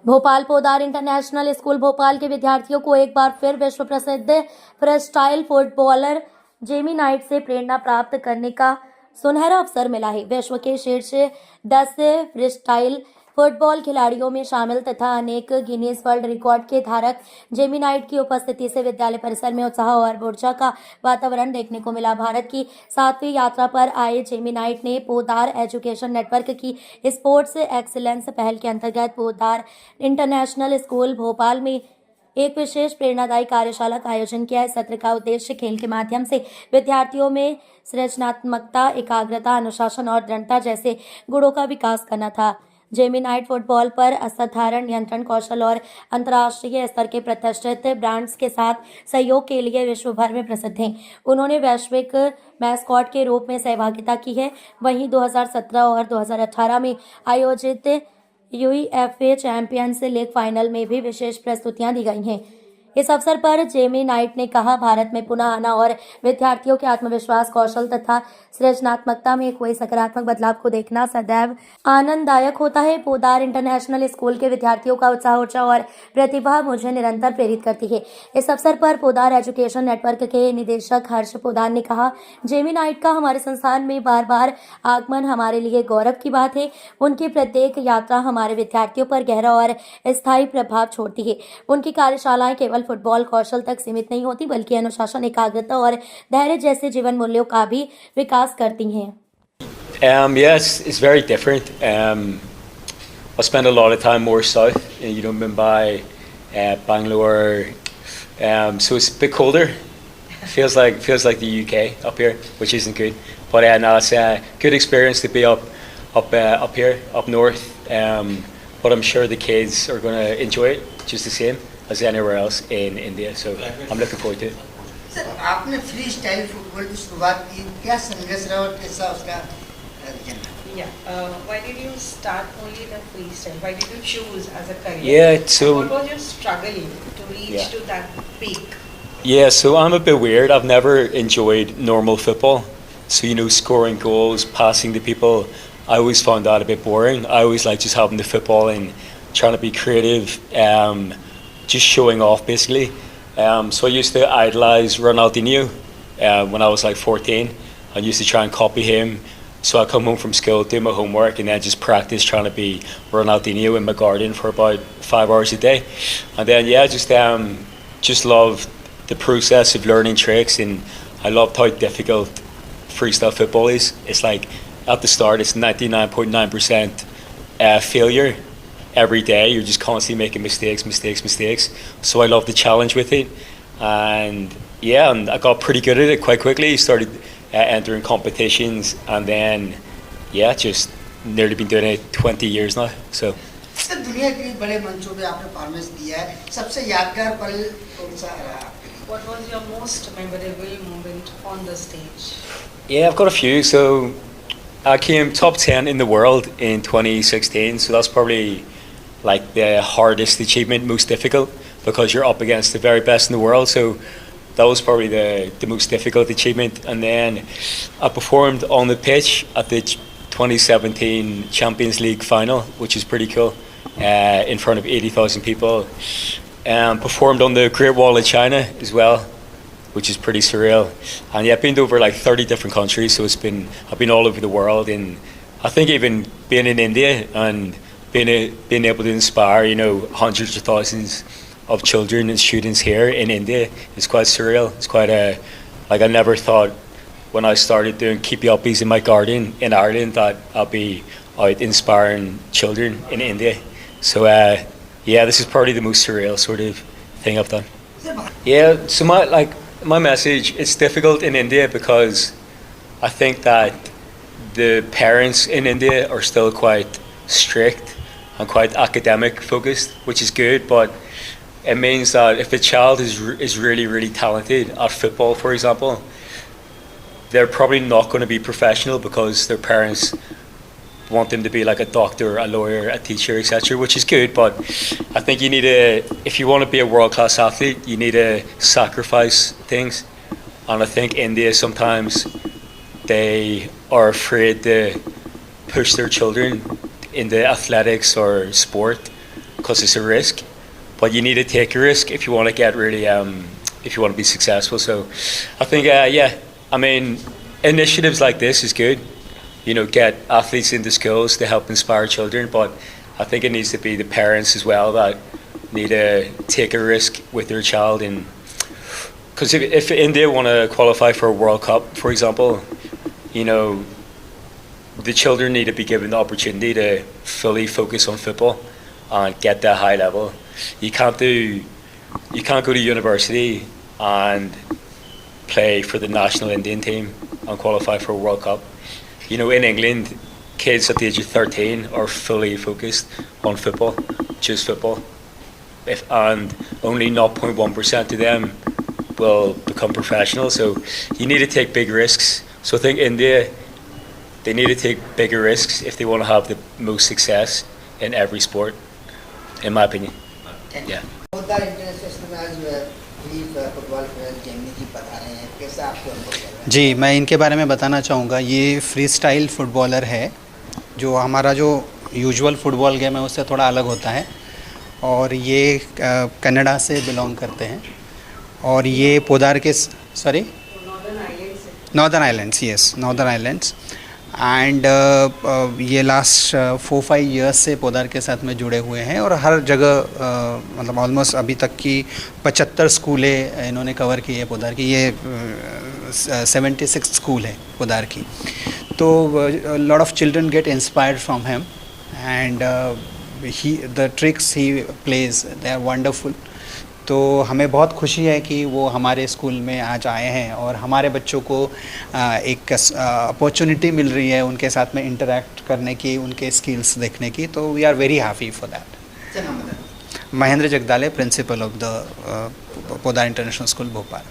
Bhopal Poddar International school Bhopal के विद्यार्थियों को एक बार फिर विश्व प्रसिद्ध फ्रीस्टाइल फुटबॉलर जेमी नाइट से प्रेरणा प्राप्त करने का सुनहरा अवसर मिला है। विश्व के शीर्ष 10 फ्रीस्टाइल फुटबॉल खिलाड़ियों में शामिल तथा अनेक गिनीज वर्ल्ड रिकॉर्ड के धारक जेमी नाइट की उपस्थिति से विद्यालय परिसर में उत्साह और ऊर्जा का वातावरण देखने को मिला। भारत की 7वीं यात्रा पर आए जेमी नाइट ने पोदार एजुकेशन नेटवर्क की स्पोर्ट्स एक्सीलेंस पहल के अंतर्गत पोदार इंटरनेशनल स्कूल भोपाल में एक विशेष प्रेरणादायी कार्यशाला का आयोजन किया है। सत्र का उद्देश्य खेल के माध्यम से विद्यार्थियों में सृजनात्मकता, एकाग्रता, अनुशासन और दृढ़ता जैसे गुणों का विकास करना था। जेमी नाइट फुटबॉल पर असाधारण नियंत्रण कौशल और अंतर्राष्ट्रीय स्तर के प्रतिष्ठित ब्रांड्स के साथ सहयोग के लिए विश्व भर में प्रसिद्ध हैं। उन्होंने वैश्विक मैस्कॉट के रूप में सहभागिता की है। वहीं 2017 और 2018 में आयोजित यूईएफए चैंपियंस लीग फाइनल में भी विशेष प्रस्तुतियां दी गई हैं। इस अवसर पर जेमी नाइट ने कहा, भारत में पुनः आना और विद्यार्थियों के आत्मविश्वास, कौशल तथा सृजनात्मकता में कोई सकारात्मक बदलाव को देखना सदैव आनंददायक होता है। पोदार इंटरनेशनल स्कूल के विद्यार्थियों का उत्साह, ऊर्जा और प्रतिभा मुझे निरंतर प्रेरित करती है। इस अवसर पर पोदार एजुकेशन नेटवर्क के निदेशक हर्ष पोदार ने कहा, जेमी नाइट का हमारे संस्थान में बार बार आगमन हमारे लिए गौरव की बात है। उनकी प्रत्येक यात्रा हमारे विद्यार्थियों पर गहरा और स्थायी प्रभाव छोड़ती है। उनकी कार्यशालाएं केवल फुटबॉल कौशल तक सीमित नहीं होती, बल्कि अनुशासन, एकाग्रता और धैर्य जैसे जीवन मूल्यों का भी विकास करती हैं। Yes, it's very different. I spend a lot of time more south, Mumbai, Bangalore. So it's a bit colder. Feels like the UK up here, which isn't good. But no, it's a good experience to be up here, up north. But I'm sure the kids are going to enjoy it just the same as anywhere else in India. So I'm looking forward to it. Sir, आपने free style football की शुरुआत की, क्या संघर्ष रहा और कैसा उसका why did you start only the freestyle? Why did you choose as a career? Yeah, so what was your struggle to reach to that peak? Yeah, so I'm a bit weird. I've never enjoyed normal football. So scoring goals, passing to people, I always found that a bit boring. I always like just having the football and trying to be creative, just showing off basically. So I used to idolize Ronaldinho when I was like 14. I used to try and copy him. So I come home from school, do my homework, and then just practice trying to be Ronaldinho in my garden for about 5 hours a day. And then just love the process of learning tricks, and I loved how difficult freestyle football is. It's like at the start, it's 99.9% failure. Every day you're just constantly making mistakes. So I love the challenge with it, and I got pretty good at it quite quickly. Started entering competitions, and then just nearly been doing it 20 years now. So sir, दुनिया के बड़े मंचों पे आपने performance दिया है, सबसे यादगार पल कौन सा रहा आपके लिए? What was your most memorable moment on the stage? Yeah, I've got a few. So I came top 10 in the world in 2016. So that's probably like the hardest achievement, most difficult, because you're up against the very best in the world. So that was probably the most difficult achievement. And then I performed on the pitch at the 2017 Champions League final, which is pretty cool, in front of 80,000 people. Performed on the Great Wall of China as well, which is pretty surreal. And I've been to over like 30 different countries, so I've been all over the world. And I think even being in India and being able to inspire, hundreds of thousands of children and students here in India is quite surreal. It's quite I never thought when I started doing keepy uppies in my garden in Ireland that I'll be out inspiring children in India. So this is probably the most surreal sort of thing I've done. Yeah, so my message, it's difficult in India because I think that the parents in India are still quite strict and quite academic focused, which is good, but it means that if a child is really, really talented at football, for example, they're probably not going to be professional because their parents want them to be like a doctor, a lawyer, a teacher, etc., which is good, but I think if you want to be a world-class athlete, you need to sacrifice things. And I think India sometimes, they are afraid to push their children into athletics or sport because it's a risk, but you need to take a risk if you want to get really if you want to be successful. So I think I mean, initiatives like this is good. You know, get athletes into schools to help inspire children, but I think it needs to be the parents as well that need to take a risk with their child. And because if India want to qualify for a World Cup, for example, you know, the children need to be given the opportunity to fully focus on football and get that high level. You can't go to university and play for the national Indian team and qualify for a World Cup. You know, in England, kids at the age of 13 are fully focused on football, just football. And only 0.1% of them will become professional. So you need to take big risks. So I think India, they need to take bigger risks if they want to have the most success in every sport, in my opinion. Yeah. Podar International में आज football player Gemini जी बता रहे हैं, कैसा आपको अनुभव लग रहा है? जी, मैं इनके बारे में बताना चाहूँगा। ये फ्री स्टाइल फुटबॉलर है, जो हमारा जो यूजुअल फुटबॉल गेम है उससे थोड़ा अलग होता है, और ये कनाडा से बिलोंग करते हैं, और ये पोदार के northern islands, yes, northern islands. And ये लास्ट 4-5 ईयर्स से पोदार के साथ में जुड़े हुए हैं, और हर जगह मतलब ऑलमोस्ट अभी तक की 75 स्कूलें इन्होंने कवर की है पोदार की। ये 76 स्कूल है पोदार की। तो lot of children get inspired from him, and the tricks he plays they are wonderful. तो हमें बहुत खुशी है कि वो हमारे स्कूल में आज आए हैं, और हमारे बच्चों को एक अपॉर्चुनिटी मिल रही है उनके साथ में इंटरेक्ट करने की, उनके स्किल्स देखने की। तो we are very happy for that. Mahendra Jagdale, principal of the Podar International school Bhopal.